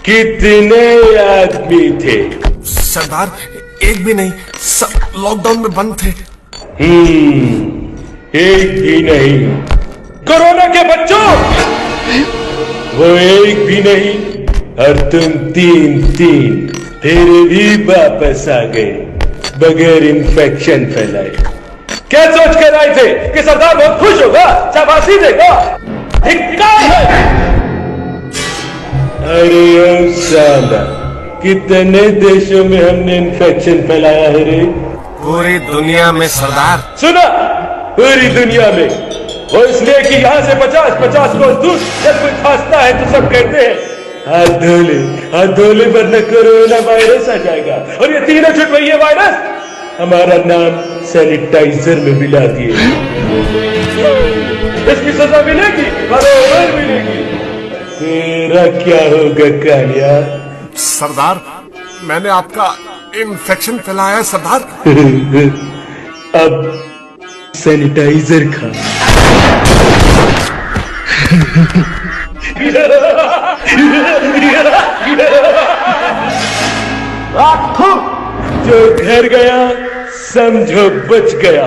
कितने आदमी थे? सरदार एक भी नहीं, सब लॉकडाउन में बंद थे। एक भी नहीं। कोरोना के बच्चों, वो एक भी नहीं और तुम तीन फिर भी वापस आ गए बगैर इन्फेक्शन फैलाए। क्या सोच कर आए थे कि सरदार बहुत खुश होगा, शाबाशी देगा? धिक्कार है। अरे साला, कितने देशों में हमने इन्फेक्शन फैलाया है रे? पूरी दुनिया में सरदार। सुना, पूरी दुनिया में। वो इसलिए कि यहाँ से 50-50 कोस दूर जब कोई खांसता है तो सब कहते हैं हाथ धो ले वरना कोरोना वायरस आ जाएगा। और ये तीनों छुटवैये वायरस हमारा नाम सैनिटाइजर में मिला दिए। इसकी सजा मिलेगी, बराबर मिलेगी। तेरा क्या होगा कालिया? सरदार मैंने आपका इन्फेक्शन फैलाया सरदार। अब सैनिटाइजर खा। जो घर गया समझो बच गया।